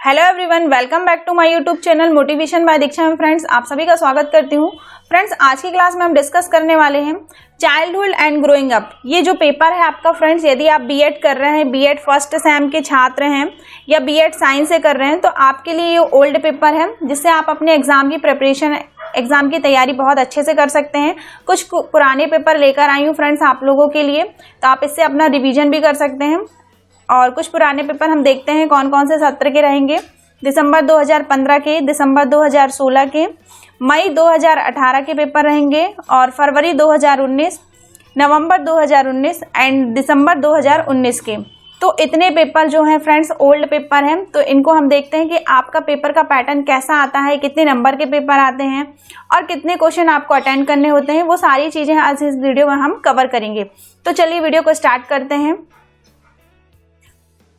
Hello everyone, welcome back to my YouTube channel motivation by Diksha में। Friends, आप सभी का स्वागत करती हूँ। फ्रेंड्स, आज की क्लास में हम डिस्कस करने वाले हैं चाइल्डहुड एंड ग्रोइंग अप। ये जो पेपर है आपका फ्रेंड्स, यदि आप बीएड कर रहे हैं, बीएड फर्स्ट सेम के छात्र हैं या बीएड साइंस से कर रहे हैं, तो आपके लिए ये ओल्ड पेपर है, जिससे आप अपने एग्जाम की प्रिपरेशन, एग्जाम की तैयारी बहुत अच्छे से कर सकते हैं। कुछ पुराने पेपर लेकर आई हूँ फ्रेंड्स आप लोगों के लिए, तो आप इससे अपना रिवीजन भी कर सकते हैं। और कुछ पुराने पेपर हम देखते हैं कौन कौन से सत्र के रहेंगे। दिसंबर 2015 के, दिसंबर 2016 के, मई 2018 के पेपर रहेंगे और फरवरी 2019, नवंबर 2019 एंड दिसंबर 2019 के। तो इतने पेपर जो हैं फ्रेंड्स ओल्ड पेपर हैं, तो इनको हम देखते हैं कि आपका पेपर का पैटर्न कैसा आता है, कितने नंबर के पेपर आते हैं और कितने क्वेश्चन आपको अटेंड करने होते हैं। वो सारी चीज़ें आज इस वीडियो में हम कवर करेंगे। तो चलिए वीडियो को स्टार्ट करते हैं।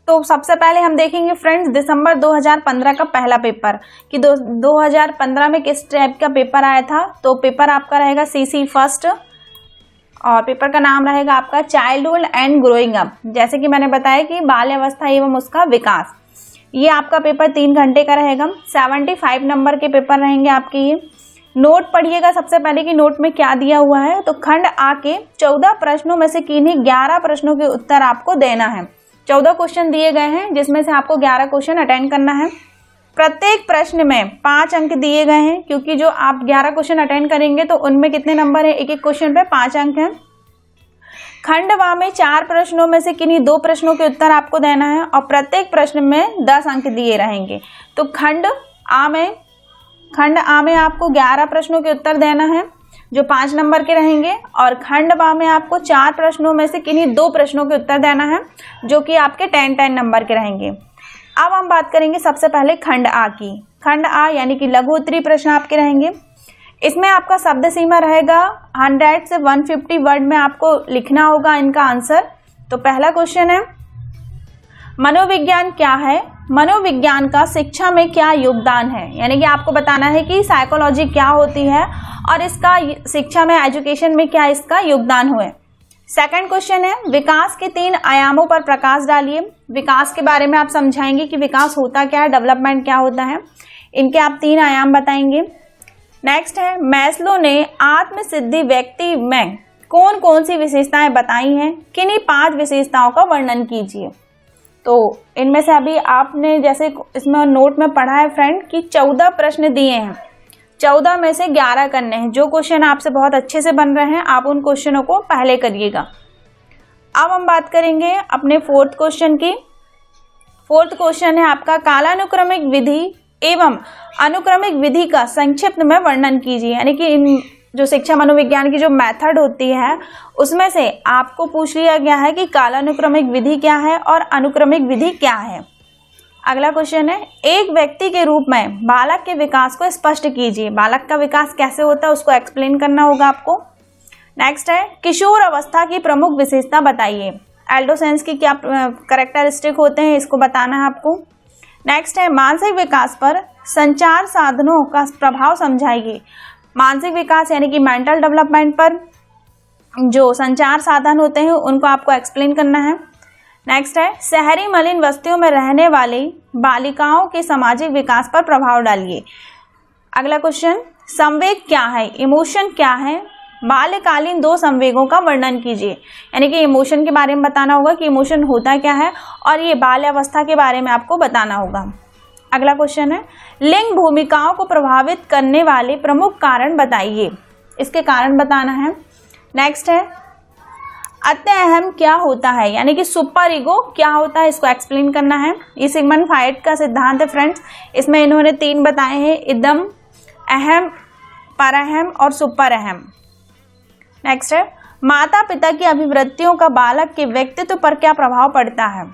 तो सबसे पहले हम देखेंगे फ्रेंड्स दिसंबर 2015 का पहला पेपर कि 2015 में किस टाइप का पेपर आया था। तो पेपर आपका रहेगा सीसी फर्स्ट और पेपर का नाम रहेगा आपका चाइल्डहुड एंड ग्रोइंग अप। जैसे कि मैंने बताया कि बाल्यावस्था एवं उसका विकास। ये आपका पेपर 3 घंटे का रहेगा। 75 नंबर के पेपर रहेंगे आपके। ये नोट पढ़िएगा सबसे पहले कि नोट में क्या दिया हुआ है। तो खंड आ के 14 प्रश्नों में से किन्हीं 11 प्रश्नों के उत्तर आपको देना है। 14 क्वेश्चन दिए गए हैं, जिसमें से आपको 11 क्वेश्चन अटेंड करना है। प्रत्येक प्रश्न में 5 अंक दिए गए हैं, क्योंकि जो आप 11 क्वेश्चन अटेंड करेंगे तो उनमें कितने नंबर है, एक एक क्वेश्चन पे 5 अंक हैं। खंड वा में 4 प्रश्नों में से किन्हीं 2 प्रश्नों के उत्तर आपको देना है और प्रत्येक प्रश्न में 10 अंक दिए रहेंगे। तो खंड आ में आपको 11 प्रश्नों के उत्तर देना है, जो 5 नंबर के रहेंगे, और खंड बा में आपको 4 प्रश्नों में से किन्हीं 2 प्रश्नों के उत्तर देना है, जो कि आपके 10 नंबर के रहेंगे। अब हम बात करेंगे सबसे पहले खंड आ की। खंड आ यानी कि लघु उत्तरीय प्रश्न आपके रहेंगे। इसमें आपका शब्द सीमा रहेगा 100 से 150 वर्ड में आपको लिखना होगा इनका आंसर। तो पहला क्वेश्चन है, मनोविज्ञान क्या है? मनोविज्ञान का शिक्षा में क्या योगदान है? यानी कि आपको बताना है कि साइकोलॉजी क्या होती है और इसका शिक्षा में, एजुकेशन में क्या इसका योगदान हुआ। सेकंड क्वेश्चन है, विकास के 3 आयामों पर प्रकाश डालिए। विकास के बारे में आप समझाएंगे कि विकास होता क्या है, डेवलपमेंट क्या होता है। इनके आप 3 आयाम बताएंगे। नेक्स्ट है, मैस्लो ने आत्मसिद्धि व्यक्ति में कौन कौन सी विशेषताएं बताई हैं? किन्हीं 5 विशेषताओं का वर्णन कीजिए। तो इनमें से अभी आपने जैसे इसमें नोट में पढ़ा है फ्रेंड कि 14 प्रश्न दिए हैं, 14 में से 11 करने हैं। जो क्वेश्चन आपसे बहुत अच्छे से बन रहे हैं, आप उन क्वेश्चनों को पहले करिएगा। अब हम बात करेंगे अपने 4th क्वेश्चन की। 4th क्वेश्चन है आपका, कालानुक्रमिक विधि एवं अनुक्रमिक विधि का संक्षिप्त में वर्णन कीजिए। यानी कि इन जो शिक्षा मनोविज्ञान की जो मेथड होती है, उसमें से आपको पूछ लिया गया है कि कालानुक्रमिक विधि क्या है और अनुक्रमिक विधि क्या है। अगला क्वेश्चन है, एक व्यक्ति के रूप में बालक के विकास को स्पष्ट कीजिए। बालक का विकास कैसे होता है उसको एक्सप्लेन करना होगा आपको। नेक्स्ट है, किशोर अवस्था की प्रमुख विशेषता बताइए। एडोलेसेंस की क्या कैरेक्टरिस्टिक होते हैं, इसको बताना है आपको। नेक्स्ट है, मानसिक विकास पर संचार साधनों का प्रभाव समझाइए। मानसिक विकास यानी कि मेंटल डेवलपमेंट पर जो संचार साधन होते हैं उनको आपको एक्सप्लेन करना है। नेक्स्ट है, शहरी मलिन बस्तियों में रहने वाली बालिकाओं के सामाजिक विकास पर प्रभाव डालिए। अगला क्वेश्चन, संवेग क्या है, इमोशन क्या है? बाल्यकालीन 2 संवेगों का वर्णन कीजिए। यानी कि इमोशन के बारे में बताना होगा कि इमोशन होता क्या है, और ये बाल्यावस्था के बारे में आपको बताना होगा। अगला क्वेश्चन है, लिंग भूमिकाओं को प्रभावित करने वाले प्रमुख कारण बताइए। इसके कारण बताना है। नेक्स्ट है, अत्य अहम क्या होता है? यानी कि सुपर ईगो क्या होता है, इसको एक्सप्लेन करना है। ये सिगमंड फ्रायड का सिद्धांत है फ्रेंड्स। इसमें इन्होंने 3 बताए हैं, इदम, अहम, परअहम और सुपर अहम। नेक्स्ट है, माता पिता की अभिवृत्तियों का बालक के व्यक्तित्व पर क्या प्रभाव पड़ता है?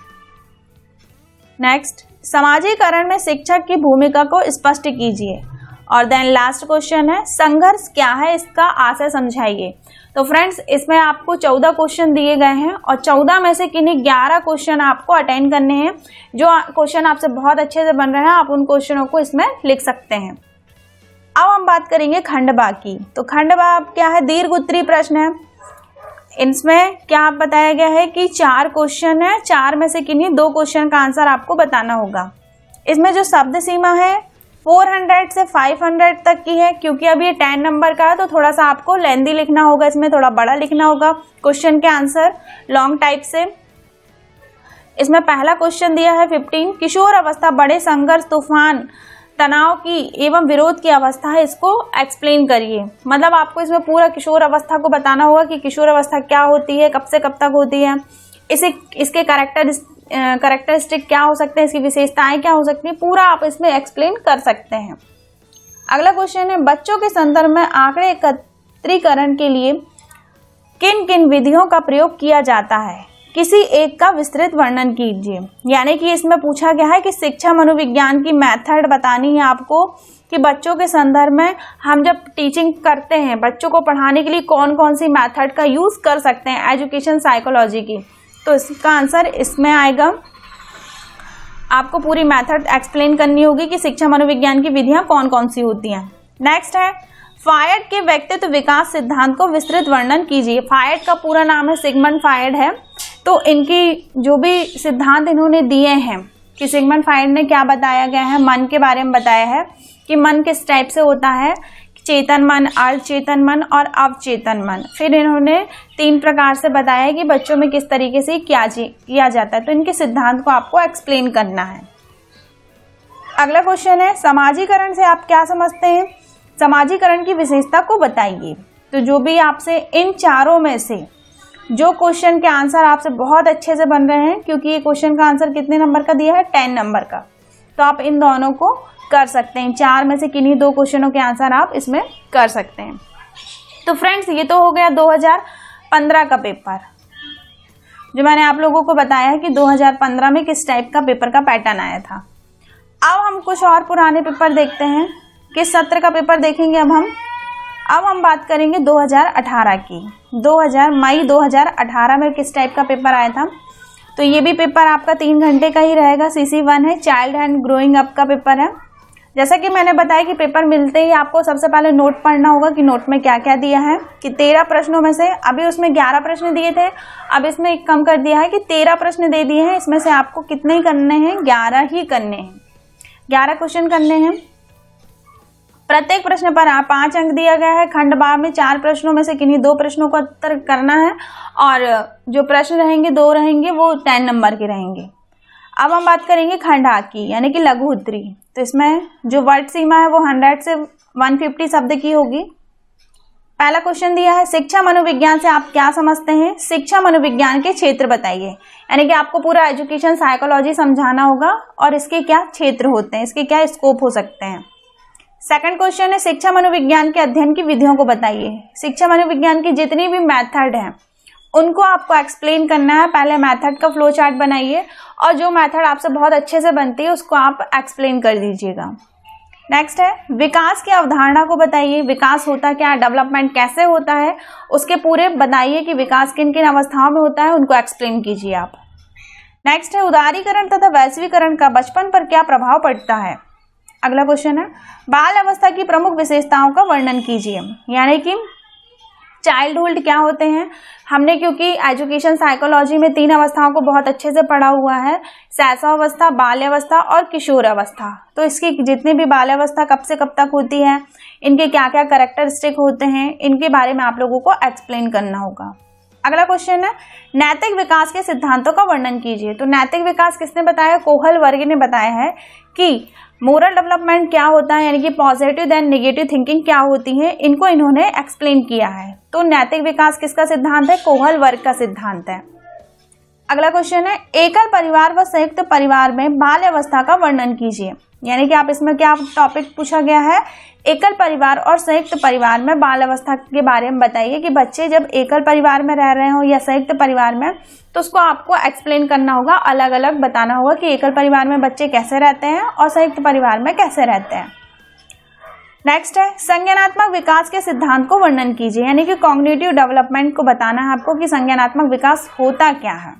नेक्स्ट, समाजीकरण में शिक्षक की भूमिका को स्पष्ट कीजिए। और देन लास्ट क्वेश्चन है, संघर्ष क्या है, इसका आशय समझाइए। तो फ्रेंड्स, इसमें आपको 14 क्वेश्चन दिए गए हैं और 14 में से किन्हीं 11 क्वेश्चन आपको अटेंड करने हैं। जो क्वेश्चन आपसे बहुत अच्छे से बन रहे हैं, आप उन क्वेश्चनों को इसमें लिख सकते हैं। अब हम बात करेंगे खंड बा की। तो खंड बा क्या है, दीर्घ उत्तरीय प्रश्न है। इसमें क्या बताया गया है कि 4 क्वेश्चन है, 4 में से किन्हीं 2 क्वेश्चन का आंसर आपको बताना होगा। इसमें जो शब्द सीमा है 400 से 500 तक की है, क्योंकि अब ये 10 नंबर का है तो थोड़ा सा आपको लेंदी लिखना होगा, इसमें थोड़ा बड़ा लिखना होगा क्वेश्चन के आंसर लॉन्ग टाइप से। इसमें पहला क्वेश्चन दिया है 15, किशोर अवस्था बड़े संघर्ष, तूफान, तनाव की एवं विरोध की अवस्था है, इसको एक्सप्लेन करिए। मतलब आपको इसमें पूरा किशोर अवस्था को बताना होगा कि किशोर अवस्था क्या होती है, कब से कब तक होती है, इसके कैरेक्टरिस्टिक क्या हो सकते हैं, इसकी विशेषताएं क्या हो सकती है, पूरा आप इसमें एक्सप्लेन कर सकते हैं। अगला क्वेश्चन है, बच्चों के संदर्भ में आंकड़े एकत्रीकरण के लिए किन किन विधियों का प्रयोग किया जाता है, किसी एक का विस्तृत वर्णन कीजिए। यानी कि इसमें पूछा गया है कि शिक्षा मनोविज्ञान की मेथड बतानी है आपको कि बच्चों के संदर्भ में हम जब टीचिंग करते हैं, बच्चों को पढ़ाने के लिए कौन कौन सी मेथड का यूज कर सकते हैं एजुकेशन साइकोलॉजी की। तो इसका आंसर इसमें आएगा। आपको पूरी मेथड एक्सप्लेन करनी होगी कि शिक्षा मनोविज्ञान की विधियां कौन कौन सी होती हैं। नेक्स्ट है, फ्रायड के व्यक्तित्व विकास सिद्धांत को विस्तृत वर्णन कीजिए। फ्रायड का पूरा नाम है सिगमंड फ्रायड है। तो इनकी जो भी सिद्धांत इन्होंने दिए हैं कि सिगमंड फ्रायड ने क्या बताया गया है, मन के बारे में बताया है कि मन किस टाइप से होता है, चेतन मन, अर्धचेतन मन और अवचेतन मन। फिर इन्होंने 3 प्रकार से बताया कि बच्चों में किस तरीके से किया जाता है। तो इनके सिद्धांत को आपको एक्सप्लेन करना है। अगला क्वेश्चन है, समाजीकरण से आप क्या समझते हैं, समाजीकरण की विशेषता को बताइए। तो जो भी आपसे इन चारों में से जो क्वेश्चन के आंसर आपसे बहुत अच्छे से बन रहे हैं, क्योंकि ये क्वेश्चन का आंसर कितने नंबर का दिया है, 10 नंबर का, तो आप इन दोनों को कर सकते हैं। 4 में से किन्हीं 2 क्वेश्चनों के आंसर आप इसमें कर सकते हैं। तो फ्रेंड्स, ये तो हो गया 2015 का पेपर, जो मैंने आप लोगों को बताया है कि 2015 में किस टाइप का पेपर का पैटर्न आया था। अब हम कुछ और पुराने पेपर देखते हैं। किस सत्र का पेपर देखेंगे अब हम बात करेंगे 2018 की। मई 2018 में किस टाइप का पेपर आया था। तो ये भी पेपर आपका 3 घंटे का ही रहेगा। CC1 है, चाइल्ड एंड ग्रोइंग अप का पेपर है। जैसा कि मैंने बताया कि पेपर मिलते ही आपको सबसे पहले नोट पढ़ना होगा कि नोट में क्या क्या दिया है। कि 13 प्रश्नों में से अभी उसमें 11 प्रश्न दिए थे, अब इसमें कम कर दिया है कि 13 प्रश्न दे दिए हैं। इसमें से आपको कितने ही करने हैं, 11 ही करने हैं, 11 क्वेश्चन करने हैं। प्रत्येक प्रश्न पर 5 अंक दिया गया है। खंड बा में 4 प्रश्नों में से किन्हीं 2 प्रश्नों का उत्तर करना है, और जो प्रश्न रहेंगे 2 रहेंगे वो 10 नंबर के रहेंगे। अब हम बात करेंगे खंड आ की, यानी कि लघु उत्तरी। तो इसमें जो वर्ड सीमा है वो 100 से 150 शब्द की होगी। पहला क्वेश्चन दिया है, शिक्षा मनोविज्ञान से आप क्या समझते हैं, शिक्षा मनोविज्ञान के क्षेत्र बताइए। यानी कि आपको पूरा एजुकेशन साइकोलॉजी समझाना होगा और इसके क्या क्षेत्र होते हैं, इसके क्या स्कोप हो सकते हैं। सेकंड क्वेश्चन है, शिक्षा मनोविज्ञान के अध्ययन की विधियों को बताइए। शिक्षा मनोविज्ञान की जितनी भी मेथड हैं उनको आपको एक्सप्लेन करना है। पहले मेथड का फ्लो चार्ट बनाइए और जो मेथड आपसे बहुत अच्छे से बनती है उसको आप एक्सप्लेन कर दीजिएगा। नेक्स्ट है, विकास की अवधारणा को बताइए। विकास होता क्या है, डेवलपमेंट कैसे होता है, उसके पूरे बताइए कि विकास किन किन अवस्थाओं में होता है, उनको एक्सप्लेन कीजिए आप। नेक्स्ट है, उदारीकरण तथा वैश्वीकरण का बचपन पर क्या प्रभाव पड़ता है। अगला क्वेश्चन है, बाल अवस्था की प्रमुख विशेषताओं का वर्णन कीजिए। यानी कि चाइल्डहुड क्या होते हैं, हमने क्योंकि एजुकेशन साइकोलॉजी में 3 अवस्थाओं को बहुत अच्छे से पढ़ा हुआ है, शैशवावस्था, बाल्यावस्था और किशोर अवस्था। तो इसकी जितनी भी बाल्यावस्था कब से कब तक होती है, इनके क्या क्या कैरेक्टरिस्टिक होते हैं, इनके बारे में आप लोगों को एक्सप्लेन करना होगा। अगला क्वेश्चन है, नैतिक विकास के सिद्धांतों का वर्णन कीजिए। तो नैतिक विकास किसने बताया, कोहल वर्ग ने बताया है कि मोरल डेवलपमेंट क्या होता है, यानी कि पॉजिटिव एंड नेगेटिव थिंकिंग क्या होती है, इनको इन्होंने एक्सप्लेन किया है। तो नैतिक विकास किसका सिद्धांत है, कोहल वर्ग का सिद्धांत है। अगला क्वेश्चन है, एकल परिवार व संयुक्त परिवार में बाल्यावस्था का वर्णन कीजिए। यानी कि आप इसमें क्या टॉपिक पूछा गया है, एकल परिवार और संयुक्त परिवार में बाल्यावस्था के बारे में बताइए कि बच्चे जब एकल परिवार में रह रहे हो या संयुक्त परिवार में, तो उसको आपको एक्सप्लेन करना होगा, अलग अलग बताना होगा कि एकल परिवार में बच्चे कैसे रहते हैं और संयुक्त परिवार में कैसे रहते हैं। नेक्स्ट है, संज्ञानात्मक विकास के सिद्धांत को वर्णन कीजिए। यानी कि कॉग्निटिव डेवलपमेंट को बताना है आपको कि संज्ञानात्मक विकास होता क्या है।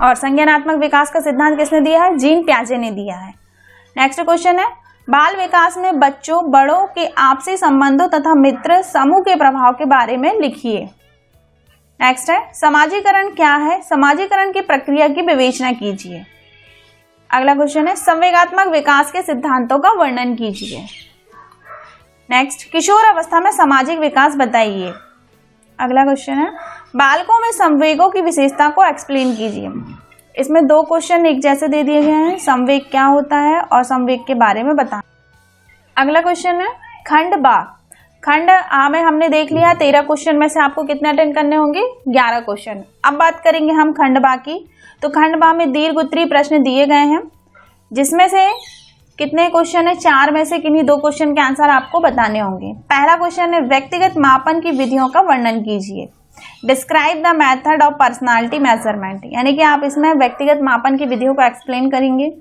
और संज्ञानात्मक विकास का सिद्धांत किसने दिया है, जीन पियाजे ने दिया है। नेक्स्ट क्वेश्चन है, बाल विकास में बच्चों बड़ों के आपसी संबंधों तथा मित्र समूह के प्रभाव के बारे में लिखिए। नेक्स्ट है, समाजीकरण क्या है, समाजीकरण की प्रक्रिया की विवेचना कीजिए। अगला क्वेश्चन है संवेगात्मक विकास के सिद्धांतों का वर्णन कीजिए। नेक्स्ट, किशोर अवस्था में सामाजिक विकास बताइए। अगला क्वेश्चन है बालकों में संवेगों की विशेषता को एक्सप्लेन कीजिए। इसमें 2 क्वेश्चन एक जैसे दे दिए गए हैं, संवेग क्या होता है और संवेग के बारे में बताएं। अगला क्वेश्चन है खंड बा। खंड आ में हमने देख लिया 13 क्वेश्चन में से आपको कितने अटेंड करने होंगे, 11 क्वेश्चन। अब बात करेंगे हम खंड बा की। तो खंड बा में दीर्घ उत्तरीय प्रश्न दिए गए हैं, जिसमें से कितने क्वेश्चन है, 4 में से किन्हीं 2 क्वेश्चन के आंसर आपको बताने होंगे। पहला क्वेश्चन है व्यक्तिगत मापन की विधियों का वर्णन कीजिए। Describe the method of personality measurement, यानी कि आप इसमें व्यक्तिगत मापन की विधियों को एक्सप्लेन करेंगे।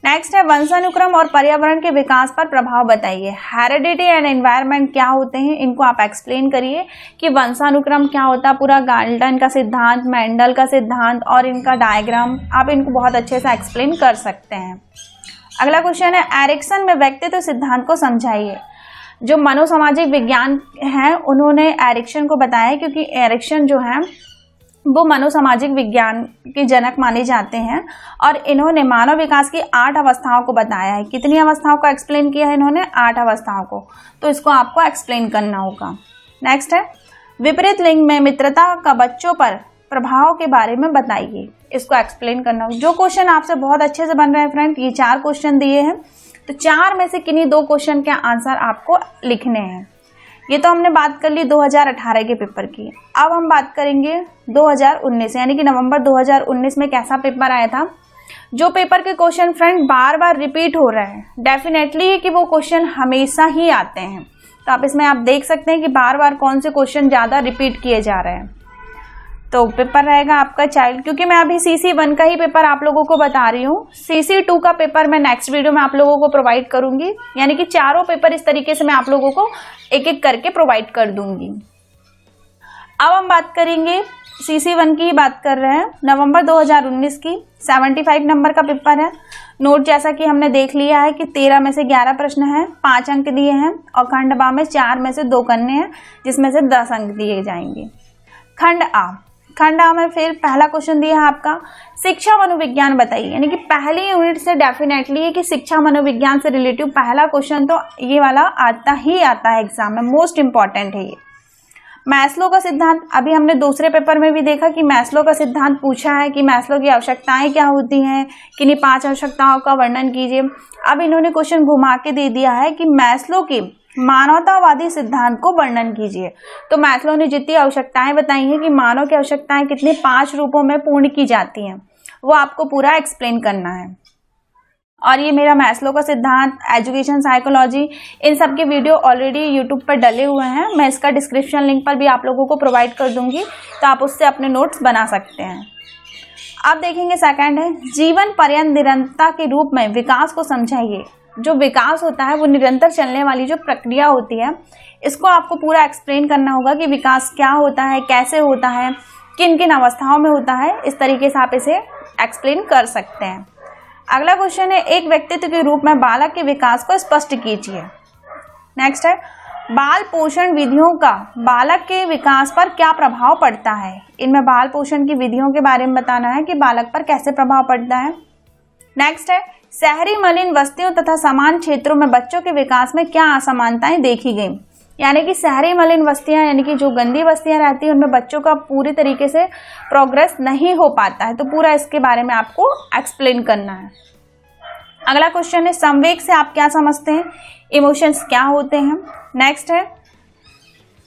नेक्स्ट है वंशानुक्रम और पर्यावरण के विकास पर प्रभाव बताइए। हेरिडिटी एंड एनवायरनमेंट क्या होते हैं, इनको आप एक्सप्लेन करिए कि वंशानुक्रम क्या होता है, पूरा गाल्टन का सिद्धांत, मेंडल का सिद्धांत और इनका डायग्राम, आप इनको बहुत अच्छे से एक्सप्लेन कर सकते हैं। अगला क्वेश्चन है एरिक्सन में व्यक्तित्व सिद्धांत को समझाइए। जो मनोसामाजिक विज्ञान है उन्होंने एरिक्सन को बताया, क्योंकि एरिक्सन जो है वो मनोसामाजिक विज्ञान के जनक माने जाते हैं और इन्होंने मानव विकास की 8 अवस्थाओं को बताया है। कितनी अवस्थाओं को एक्सप्लेन किया है इन्होंने, 8 अवस्थाओं को, तो इसको आपको एक्सप्लेन करना होगा। नेक्स्ट है विपरीत लिंग में मित्रता का बच्चों पर प्रभाव के बारे में बताइए। इसको एक्सप्लेन करना होगा। जो क्वेश्चन आपसे बहुत अच्छे से बन रहे हैं फ्रेंड, ये 4 क्वेश्चन दिए हैं, तो 4 में से किन्हीं 2 क्वेश्चन के आंसर आपको लिखने हैं। ये तो हमने बात कर ली 2018 के पेपर की। अब हम बात करेंगे 2019, यानी कि नवंबर 2019 में कैसा पेपर आया था। जो पेपर के क्वेश्चन फ्रेंड बार बार रिपीट हो रहे हैं, डेफिनेटली है कि वो क्वेश्चन हमेशा ही आते हैं। तो आप इसमें आप देख सकते हैं कि बार बार कौन से क्वेश्चन ज़्यादा रिपीट किए जा रहे हैं। तो पेपर रहेगा आपका चाइल्ड, क्योंकि मैं अभी CC1 का ही पेपर आप लोगों को बता रही हूँ। CC2 का पेपर मैं नेक्स्ट वीडियो में आप लोगों को प्रोवाइड करूंगी, यानी कि चारों पेपर इस तरीके से मैं आप लोगों को एक एक करके प्रोवाइड कर दूंगी। अब हम बात करेंगे CC1 की बात कर रहे हैं, नवंबर 2019 की 75 नंबर का पेपर है। नोट जैसा कि हमने देख लिया है कि 13 में से 11 प्रश्न हैं, 5 अंक दिए हैं और खंड बा में 4 में से 2 करने हैं, जिसमें से 10 अंक दिए जाएंगे। खंड आ, खंड आ में फिर पहला क्वेश्चन दिया है आपका शिक्षा मनोविज्ञान बताइए, यानी कि पहली यूनिट से डेफिनेटली है कि शिक्षा मनोविज्ञान से रिलेटिव पहला क्वेश्चन तो ये वाला आता ही आता है एग्जाम में, मोस्ट इंपॉर्टेंट है ये। मैस्लो का सिद्धांत, अभी हमने दूसरे पेपर में भी देखा कि मैस्लो का सिद्धांत पूछा है कि मैस्लो की आवश्यकताएं क्या होती हैं, किन्हीं 5 आवश्यकताओं का वर्णन कीजिए। अब इन्होंने क्वेश्चन घुमा के दे दिया है कि मैस्लो की मानवतावादी सिद्धांत को वर्णन कीजिए। तो मैस्लो ने जितनी आवश्यकताएं बताई हैं कि मानव की आवश्यकताएं कितने 5 रूपों में पूर्ण की जाती हैं, वो आपको पूरा एक्सप्लेन करना है। और ये मेरा मैस्लो का सिद्धांत, एजुकेशन साइकोलॉजी, इन सब के वीडियो ऑलरेडी यूट्यूब पर डले हुए हैं। मैं इसका डिस्क्रिप्शन लिंक पर भी आप लोगों को प्रोवाइड कर दूंगी, तो आप उससे अपने नोट्स बना सकते हैं। अब देखेंगे सेकंड है जीवन पर्यंत निरंतरता के रूप में विकास को समझाइए। जो विकास होता है वो निरंतर चलने वाली जो प्रक्रिया होती है, इसको आपको पूरा एक्सप्लेन करना होगा कि विकास क्या होता है, कैसे होता है, किन किन अवस्थाओं में होता है। इस तरीके से आप इसे एक्सप्लेन कर सकते हैं। अगला क्वेश्चन है एक व्यक्तित्व के रूप में बालक के विकास को स्पष्ट कीजिए। नेक्स्ट है बाल पोषण विधियों का बालक के विकास पर क्या प्रभाव पड़ता है। इनमें बाल पोषण की विधियों के बारे में बताना है कि बालक पर कैसे प्रभाव पड़ता है। नेक्स्ट है शहरी मलिन बस्तियों तथा समान क्षेत्रों में बच्चों के विकास में क्या असमानताएं देखी गई। यानी कि शहरी मलिन बस्तियां, यानी कि जो गंदी बस्तियां रहती हैं उनमें बच्चों का पूरी तरीके से प्रोग्रेस नहीं हो पाता है। तो पूरा इसके बारे में आपको एक्सप्लेन करना है। अगला क्वेश्चन है संवेग से आप क्या समझते हैं, इमोशंस क्या होते हैं। नेक्स्ट है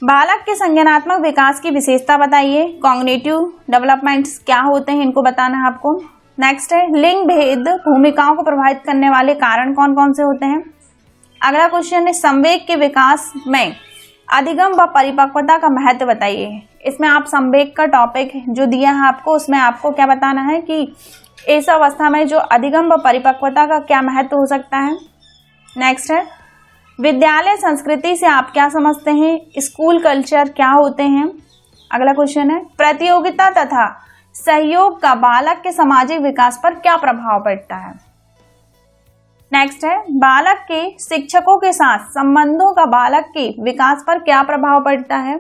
बालक के संज्ञानात्मक विकास की विशेषता बताइए। कॉग्निटिव डेवलपमेंट्स क्या होते हैं, इनको बताना है आपको। नेक्स्ट है लिंग भेद भूमिकाओं को प्रभावित करने वाले कारण कौन कौन से होते हैं। अगला क्वेश्चन है संवेग के विकास में अधिगम व परिपक्वता का महत्व बताइए। इसमें आप संवेग का टॉपिक जो दिया है आपको, उसमें आपको क्या बताना है कि इस अवस्था में जो अधिगम व परिपक्वता का क्या महत्व हो सकता है। नेक्स्ट है विद्यालय संस्कृति से आप क्या समझते हैं, स्कूल कल्चर क्या होते हैं। अगला क्वेश्चन है प्रतियोगिता तथा सहयोग का बालक के सामाजिक विकास पर क्या प्रभाव पड़ता है। नेक्स्ट है बालक के शिक्षकों के साथ संबंधों का बालक के विकास पर क्या प्रभाव पड़ता है।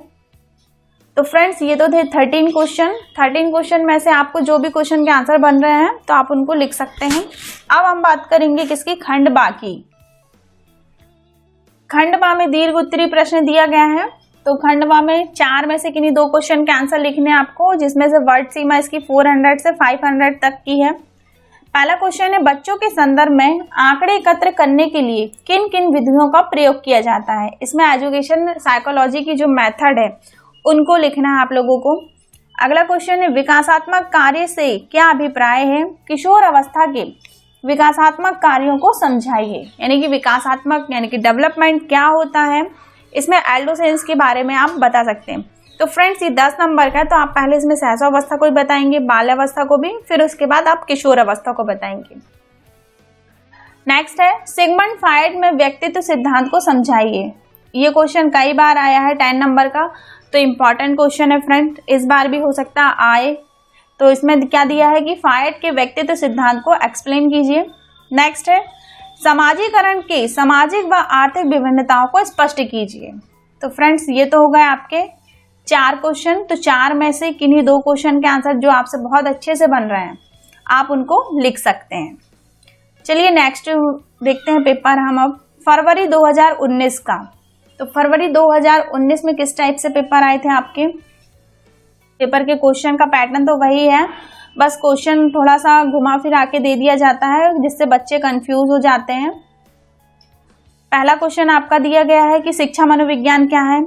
तो फ्रेंड्स ये तो थे 13 क्वेश्चन में से आपको जो भी क्वेश्चन के आंसर बन रहे हैं तो आप उनको लिख सकते हैं। अब हम बात करेंगे किसकी, खंडवा की। खंडवा में दीर्घ उत्तरीय प्रश्न दिया गया है। तो खंडवा में 4 में से किन्हीं 2 क्वेश्चन के आंसर लिखने हैं आपको, जिसमें से वर्ड सीमा इसकी 400 से 500 तक की है। पहला क्वेश्चन है, बच्चों के संदर्भ में आंकड़े एकत्र करने के लिए किन किन विधियों का प्रयोग किया जाता है। इसमें एजुकेशन साइकोलॉजी की जो मेथड है उनको लिखना है आप लोगों को। अगला क्वेश्चन है, विकासात्मक कार्य से क्या अभिप्राय है, किशोर अवस्था के विकासात्मक कार्यों को समझाइए। यानी कि विकासात्मक यानी कि डेवलपमेंट क्या होता है, इसमें एडोलेसेंस के बारे में आप बता सकते हैं। तो फ्रेंड्स ये 10 नंबर का है, तो आप पहले इसमें सहसावस्था को भी बताएंगे, बाल्यावस्था को भी, फिर उसके बाद आप किशोर अवस्था को बताएंगे। नेक्स्ट है, सिगमंड फ्रॉइड में व्यक्तित्व सिद्धांत को समझाइए। ये क्वेश्चन कई बार आया है 10 नंबर का, तो इम्पॉर्टेंट क्वेश्चन है फ्रेंड, इस बार भी हो सकता है आए। तो इसमें क्या दिया है कि फ्रॉइड के व्यक्तित्व सिद्धांत को एक्सप्लेन कीजिए। नेक्स्ट है, समाजीकरण के सामाजिक व आर्थिक विभिन्नताओं को स्पष्ट कीजिए। तो फ्रेंड्स ये तो हो गए आपके 4 क्वेश्चन। तो 4 में से किन्हीं 2 क्वेश्चन के आंसर जो आपसे बहुत अच्छे से बन रहे हैं आप उनको लिख सकते हैं। चलिए नेक्स्ट देखते हैं पेपर हम अब फरवरी 2019 का। तो फरवरी 2019 में किस टाइप से पेपर आए थे आपके। पेपर के क्वेश्चन का पैटर्न तो वही है, बस क्वेश्चन थोड़ा सा घुमा फिरा के दे दिया जाता है जिससे बच्चे कंफ्यूज हो जाते हैं। पहला क्वेश्चन आपका दिया गया है कि शिक्षा मनोविज्ञान क्या है।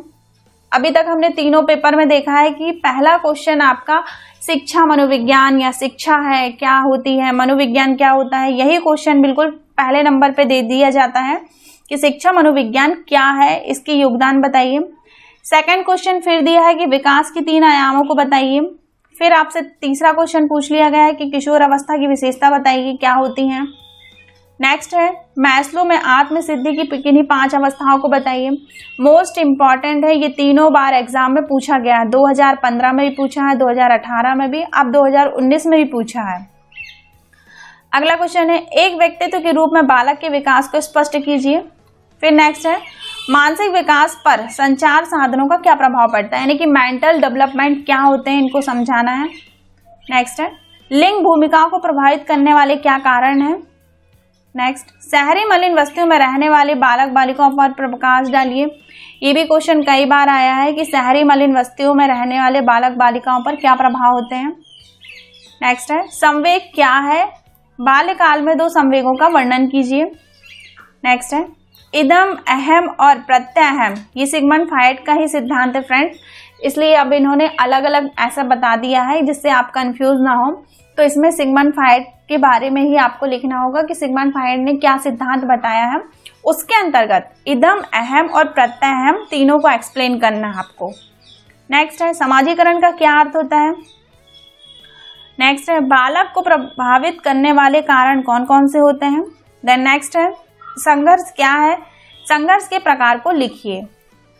अभी तक हमने तीनों पेपर में देखा है कि पहला क्वेश्चन आपका शिक्षा मनोविज्ञान या शिक्षा है क्या होती है, मनोविज्ञान क्या होता है, यही क्वेश्चन बिल्कुल पहले नंबर पे दे दिया जाता है कि शिक्षा मनोविज्ञान क्या है, इसके योगदान बताइए। सेकंड क्वेश्चन फिर दिया है कि विकास की 3 आयामों को बताइए। फिर आपसे तीसरा क्वेश्चन पूछ लिया गया है कि किशोर अवस्था की विशेषता बताइए क्या होती हैं। नेक्स्ट है, मैस्लो में आत्म सिद्धि की किन्हीं 5 अवस्थाओं को बताइए। मोस्ट इंपॉर्टेंट है, ये तीनों बार एग्जाम में पूछा गया है, 2015 में भी पूछा है, 2018 में भी, अब 2019 में भी पूछा है। अगला क्वेश्चन है, एक व्यक्तित्व के रूप में बालक के विकास को स्पष्ट कीजिए। फिर नेक्स्ट है, मानसिक विकास पर संचार साधनों का क्या प्रभाव पड़ता है, यानी कि मेंटल डेवलपमेंट क्या होते हैं, इनको समझाना है। नेक्स्ट है, लिंग भूमिकाओं को प्रभावित करने वाले क्या कारण हैं। नेक्स्ट, शहरी मलिन बस्तियों में रहने वाले बालक बालिकाओं पर प्रकाश डालिए। ये भी क्वेश्चन कई बार आया है कि शहरी मलिन बस्तियों में रहने वाले बालक बालिकाओं पर क्या प्रभाव होते हैं। नेक्स्ट है, संवेग क्या है, बाल्यकाल में 2 संवेगों का वर्णन कीजिए। नेक्स्ट है, इदम अहम और प्रत्यहम, ये सिगमंड फ्रॉइड का ही सिद्धांत है फ्रेंड्स, इसलिए अब इन्होंने अलग अलग ऐसा बता दिया है जिससे आप कंफ्यूज ना हो। तो इसमें सिगमंड फ्रॉइड के बारे में ही आपको लिखना होगा कि सिगमंड फ्रॉइड ने क्या सिद्धांत बताया है, उसके अंतर्गत इदम अहम और प्रत्यहम तीनों को एक्सप्लेन करना है आपको। नेक्स्ट है, समाजीकरण का क्या अर्थ होता है। नेक्स्ट है, बालक को प्रभावित करने वाले कारण कौन कौन से होते हैं। देन नेक्स्ट है, संघर्ष क्या है, संघर्ष के प्रकार को लिखिए।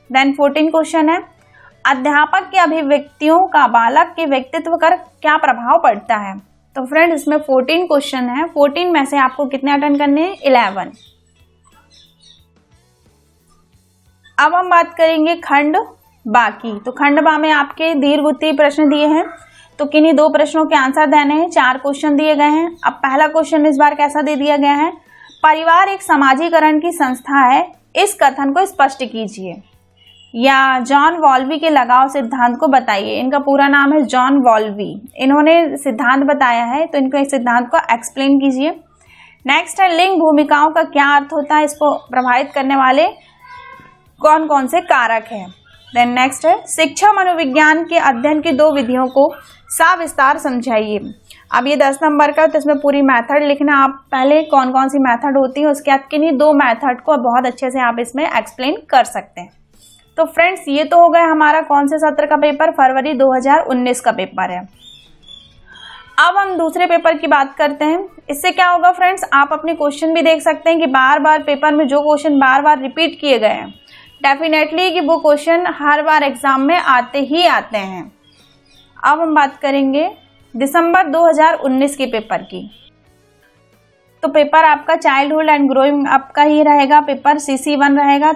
देन 14 क्वेश्चन है, अध्यापक की अभिव्यक्तियों का बालक के व्यक्तित्व पर क्या प्रभाव पड़ता है। तो फ्रेंड इसमें 14 क्वेश्चन है, 14 में से आपको कितने अटेंड करने हैं, 11। अब हम बात करेंगे खंड बाकी। तो खंड बा में आपके दीर्घ उत्तरीय प्रश्न दिए हैं, तो किन्हीं 2 प्रश्नों के आंसर देने हैं। 4 क्वेश्चन दिए गए हैं। अब पहला क्वेश्चन इस बार कैसा दे दिया गया है, परिवार एक समाजीकरण की संस्था है, इस कथन को स्पष्ट कीजिए। या जॉन वॉल्वी के लगाव सिद्धांत को बताइए। इनका पूरा नाम है जॉन वॉल्वी, इन्होंने सिद्धांत बताया है, तो इनको इस सिद्धांत को एक्सप्लेन कीजिए। नेक्स्ट है, लिंग भूमिकाओं का क्या अर्थ होता है, इसको प्रभावित करने वाले कौन कौन से कारक हैं। देन नेक्स्ट है, शिक्षा मनोविज्ञान के अध्ययन की 2 विधियों को सविस्तार समझाइए। अब ये 10 नंबर का, तो इसमें पूरी मेथड लिखना आप पहले कौन कौन सी मेथड होती है, उसके बाद किन्हीं 2 मेथड को बहुत अच्छे से आप इसमें एक्सप्लेन कर सकते हैं। तो फ्रेंड्स ये तो हो गया हमारा कौन से सत्र का पेपर, फरवरी 2019 का पेपर है। अब हम दूसरे पेपर की बात करते हैं। इससे क्या होगा फ्रेंड्स, आप अपने क्वेश्चन भी देख सकते हैं कि बार बार पेपर में जो क्वेश्चन बार बार रिपीट किए गए हैं, डेफिनेटली कि वो क्वेश्चन हर बार एग्जाम में आते ही आते हैं। अब हम बात करेंगे दिसंबर 2019 के पेपर की। तो पेपर आपका चाइल्डहुड एंड ग्रोइंग अप का ही रहेगा, पेपर CC1 रहेगा।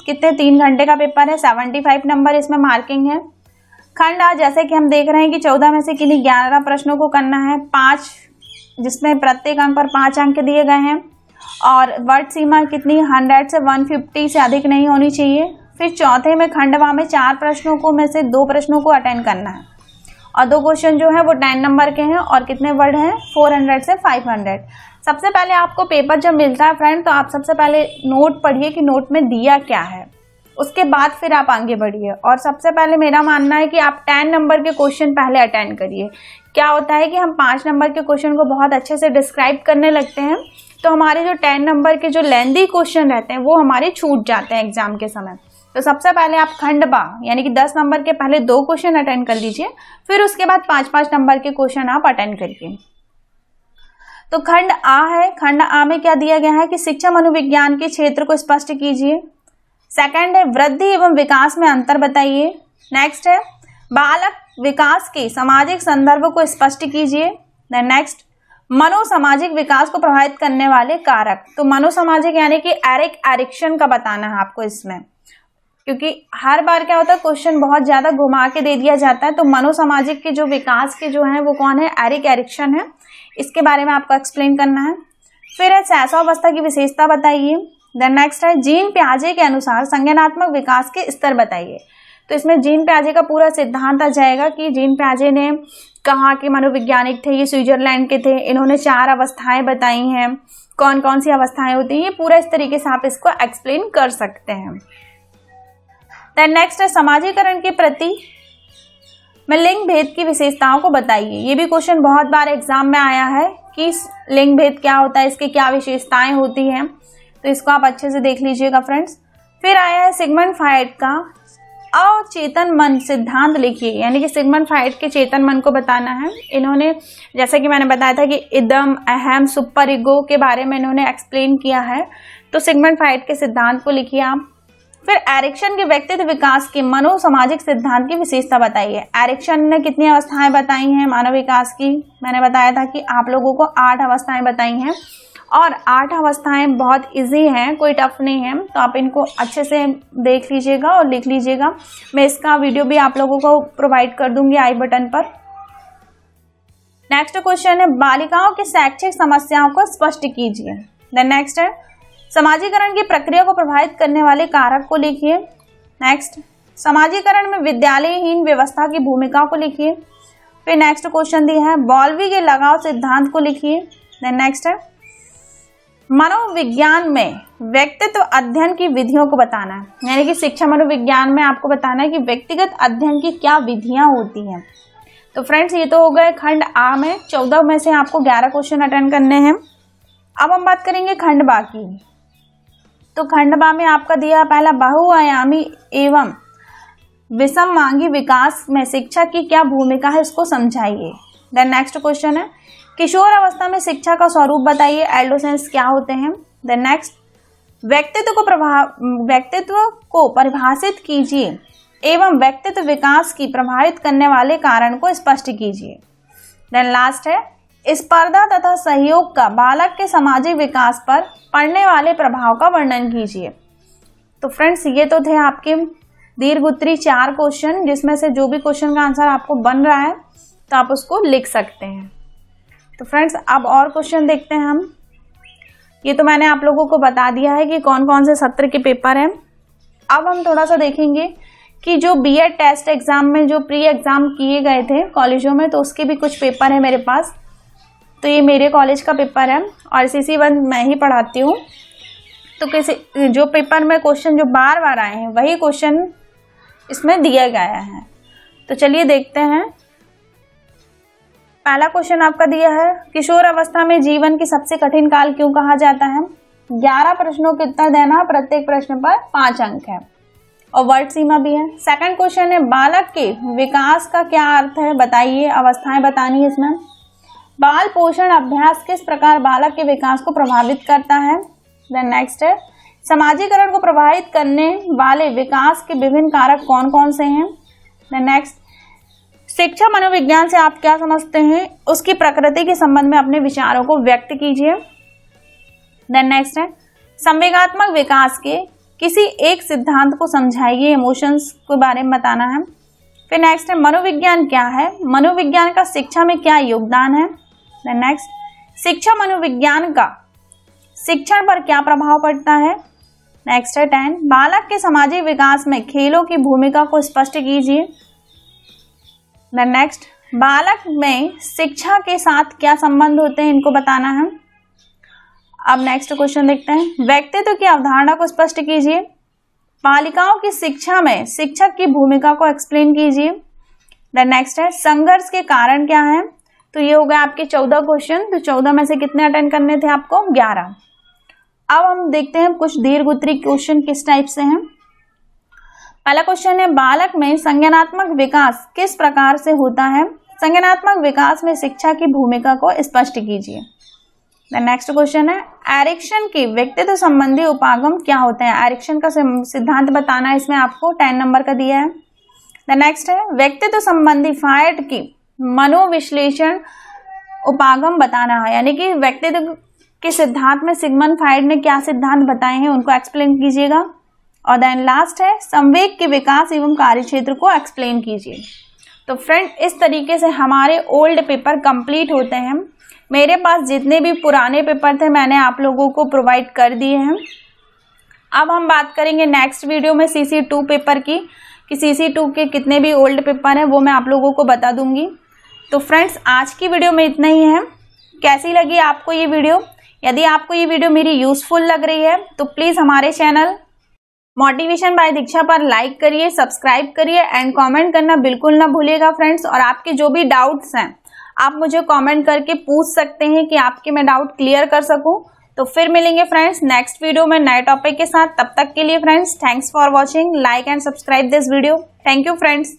कितने 3 घंटे का पेपर है, 75 नंबर इसमें मार्किंग है। खंड आ, जैसे कि हम देख रहे हैं कि 14 में से किन्हीं 11 प्रश्नों को करना है, 5 जिसमें प्रत्येक अंक पर 5 अंक दिए गए हैं, और वर्ड सीमा कितनी 100 से 150 से अधिक नहीं होनी चाहिए। फिर चौथे में खंडवा में 4 प्रश्नों को में से 2 प्रश्नों को अटेंड करना है, और 2 क्वेश्चन जो है वो 10 नंबर के हैं, और कितने वर्ड हैं 400 से 500। सबसे पहले आपको पेपर जब मिलता है फ्रेंड, तो आप सबसे पहले नोट पढ़िए कि नोट में दिया क्या है, उसके बाद फिर आप आगे बढ़िए। और सबसे पहले मेरा मानना है कि आप 10 नंबर के क्वेश्चन पहले अटेंड करिए। क्या होता है कि हम 5 नंबर के क्वेश्चन को बहुत अच्छे से डिस्क्राइब करने लगते हैं, तो हमारे जो 10 नंबर के जो लेंथी क्वेश्चन रहते हैं वो हमारे छूट जाते हैं एग्जाम के समय। तो सबसे पहले आप खंड बा यानी कि 10 नंबर के पहले 2 क्वेश्चन अटेंड कर लीजिए, फिर उसके बाद 5-5 नंबर के क्वेश्चन आप अटेंड करिए। तो खंड आ है, खंड आ में क्या दिया गया है कि शिक्षा मनोविज्ञान के क्षेत्र को स्पष्ट कीजिए। सेकंड है वृद्धि एवं विकास में अंतर बताइए। नेक्स्ट है बालक विकास के सामाजिक संदर्भ को स्पष्ट कीजिए। देन नेक्स्ट मनोसामाजिक विकास को प्रभावित करने वाले कारक। तो मनोसामाजिक यानी कि एरिक एरिक्सन का बताना है आपको इसमें, क्योंकि हर बार क्या होता है क्वेश्चन बहुत ज्यादा घुमा के दे दिया जाता है। तो मनोसामाजिक के जो विकास के जो है वो कौन है, एरिक एरिक्सन है, इसके बारे में आपको एक्सप्लेन करना है। फिर है शैशवावस्था की विशेषता बताइए। देन नेक्स्ट है जीन पियाजे के अनुसार संज्ञानात्मक विकास के स्तर बताइए। तो इसमें जीन पियाजे का पूरा सिद्धांत आ जाएगा कि जीन पियाजे ने कहाँ के मनोवैज्ञानिक थे, ये स्विट्जरलैंड के थे, इन्होंने 4 अवस्थाएं बताई हैं, कौन कौन सी अवस्थाएं होती हैं, ये पूरा इस तरीके से आप इसको एक्सप्लेन कर सकते हैं। देन नेक्स्ट है समाजीकरण के प्रति में लिंग भेद की विशेषताओं को बताइए। ये भी क्वेश्चन बहुत बार एग्जाम में आया है कि लिंग भेद क्या होता है, इसकी क्या विशेषताएं होती हैं, तो इसको आप अच्छे से देख लीजिएगा फ्रेंड्स। फिर आया है सिगमंड फ्रायड का अचेतन मन सिद्धांत लिखिए, यानी कि सिगमंड फ्रायड के चेतन मन को बताना है। इन्होंने जैसे कि मैंने बताया था कि इदम, अहम, सुपर ईगो के बारे में इन्होंने एक्सप्लेन किया है, तो सिगमंड फ्रायड के सिद्धांत को लिखिए आप। फिर एरिक्सन के व्यक्तित्व विकास के मनोसामाजिक सिद्धांत की विशेषता बताइए। एरिक्सन ने कितनी अवस्थाएं बताई हैं मानव विकास की, मैंने बताया था कि आप लोगों को 8 अवस्थाएं बताई हैं, और 8 अवस्थाएं बहुत इजी हैं, कोई टफ नहीं है, तो आप इनको अच्छे से देख लीजिएगा और लिख लीजिएगा। मैं इसका वीडियो भी आप लोगों को प्रोवाइड कर दूंगी आई बटन पर। नेक्स्ट क्वेश्चन है बालिकाओं की शैक्षिक समस्याओं को स्पष्ट कीजिए। देन नेक्स्ट है समाजीकरण की प्रक्रिया को प्रभावित करने वाले कारक को लिखिए। नेक्स्ट समाजीकरण में विद्यालयहीन व्यवस्था की भूमिका को लिखिए। फिर नेक्स्ट क्वेश्चन दिया है बॉल्वी के लगाव सिद्धांत को लिखिए। देन नेक्स्ट है मनोविज्ञान में व्यक्तित्व अध्ययन की विधियों को बताना है, यानी कि शिक्षा मनोविज्ञान में आपको बताना है कि व्यक्तिगत अध्ययन की क्या विधियां होती हैं। तो फ्रेंड्स ये तो हो गए खंड आ में, 14 में से आपको 11 क्वेश्चन अटेंड करने हैं। अब हम बात करेंगे खंड बा की। तो खंड बा में आपका दिया पहला बहुआयामी एवं विषम मांगी विकास में शिक्षा की क्या भूमिका है, इसको समझाइए। देन नेक्स्ट क्वेश्चन है किशोर अवस्था में शिक्षा का स्वरूप बताइए, एडोलेसेंस क्या होते हैं। देन नेक्स्ट व्यक्तित्व को परिभाषित कीजिए एवं व्यक्तित्व विकास की प्रभावित करने वाले कारण को स्पष्ट कीजिए। देन लास्ट है स्पर्धा तथा सहयोग का बालक के सामाजिक विकास पर पड़ने वाले प्रभाव का वर्णन कीजिए। तो फ्रेंड्स ये तो थे आपके दीर्घ उत्तरी 4 क्वेश्चन, जिसमें से जो भी क्वेश्चन का आंसर आपको बन रहा है तो आप उसको लिख सकते हैं। तो फ्रेंड्स अब और क्वेश्चन देखते हैं हम। ये तो मैंने आप लोगों को बता दिया है कि कौन कौन से सत्र के पेपर हैं। अब हम थोड़ा सा देखेंगे कि जो बीएड टेस्ट एग्जाम में जो प्री एग्जाम किए गए थे कॉलेजों में, तो उसके भी कुछ पेपर है मेरे पास। तो ये मेरे कॉलेज का पेपर है और CC1 मैं ही पढ़ाती हूँ। तो किसी जो पेपर में क्वेश्चन जो बार बार आए हैं वही क्वेश्चन इसमें दिया गया है। तो चलिए देखते हैं। पहला क्वेश्चन आपका दिया है किशोर अवस्था में जीवन की सबसे कठिन काल क्यों कहा जाता है। 11 प्रश्नों के उत्तर देना, प्रत्येक प्रश्न पर 5 अंक है और वर्ड सीमा भी है। सेकंड क्वेश्चन है बालक के विकास का क्या अर्थ है, बताइए, अवस्थाएं बतानी है इसमें। बाल पोषण अभ्यास किस प्रकार बालक के विकास को प्रभावित करता है। देन नेक्स्ट है समाजीकरण को प्रभावित करने वाले विकास के विभिन्न कारक कौन कौन से हैं। देन नेक्स्ट शिक्षा मनोविज्ञान से आप क्या समझते हैं, उसकी प्रकृति के संबंध में अपने विचारों को व्यक्त कीजिए। देन नेक्स्ट है संवेगात्मक विकास के किसी एक सिद्धांत को समझाइए, इमोशंस के बारे में बताना है। फिर नेक्स्ट है मनोविज्ञान क्या है, मनोविज्ञान का शिक्षा में क्या योगदान है। देन नेक्स्ट शिक्षा मनोविज्ञान का शिक्षण पर क्या प्रभाव पड़ता है। नेक्स्ट है 10 बालक के सामाजिक विकास में खेलों की भूमिका को स्पष्ट कीजिए। देन नेक्स्ट बालक में शिक्षा के साथ क्या संबंध होते हैं, इनको बताना है। अब नेक्स्ट क्वेश्चन देखते हैं, व्यक्तित्व की अवधारणा को स्पष्ट कीजिए। बालिकाओं की शिक्षा में शिक्षक की भूमिका को एक्सप्लेन कीजिए। देन नेक्स्ट है संघर्ष के कारण क्या है। तो ये हो गए आपके 14 क्वेश्चन। तो 14 में से कितने अटेंड करने थे आपको, 11। अब हम देखते हैं कुछ दीर्घ उत्तरीय क्वेश्चन किस टाइप से हैं। पहला क्वेश्चन है बालक में संज्ञानात्मक विकास किस प्रकार से होता है। संज्ञानात्मक विकास में शिक्षा की भूमिका को स्पष्ट कीजिए। नेक्स्ट क्वेश्चन है एरिक्सन की व्यक्तित्व संबंधी उपागम क्या होते हैं। एरिक्सन का सिद्धांत बताना है, इसमें आपको 10 नंबर का दिया है। नेक्स्ट है व्यक्तित्व संबंधी फ्रायड की मनोविश्लेषण उपागम बताना है, यानी कि व्यक्तित्व के सिद्धांत में सिगमंड फ्रायड ने क्या सिद्धांत बताए हैं उनको एक्सप्लेन कीजिएगा। और देन लास्ट है संवेग के विकास एवं कार्यक्षेत्र को एक्सप्लेन कीजिए। तो फ्रेंड इस तरीके से हमारे ओल्ड पेपर कंप्लीट होते हैं। मेरे पास जितने भी पुराने पेपर थे मैंने आप लोगों को प्रोवाइड कर दिए हैं। अब हम बात करेंगे नेक्स्ट वीडियो में CC2 पेपर की, कि CC2 के कितने भी ओल्ड पेपर हैं वो मैं आप लोगों को बता दूंगी। तो फ्रेंड्स आज की वीडियो में इतना ही है। कैसी लगी आपको ये वीडियो? यदि आपको ये वीडियो मेरी यूजफुल लग रही है तो प्लीज़ हमारे चैनल मोटिवेशन बाय दीक्षा पर लाइक करिए, सब्सक्राइब करिए एंड कमेंट करना बिल्कुल ना भूलिएगा फ्रेंड्स। और आपके जो भी डाउट्स हैं आप मुझे कमेंट करके पूछ सकते हैं कि आपके मैं डाउट क्लियर कर सकूं। तो फिर मिलेंगे फ्रेंड्स नेक्स्ट वीडियो में नए टॉपिक के साथ। तब तक के लिए friends thanks for watching, like and subscribe this video. Thank you friends.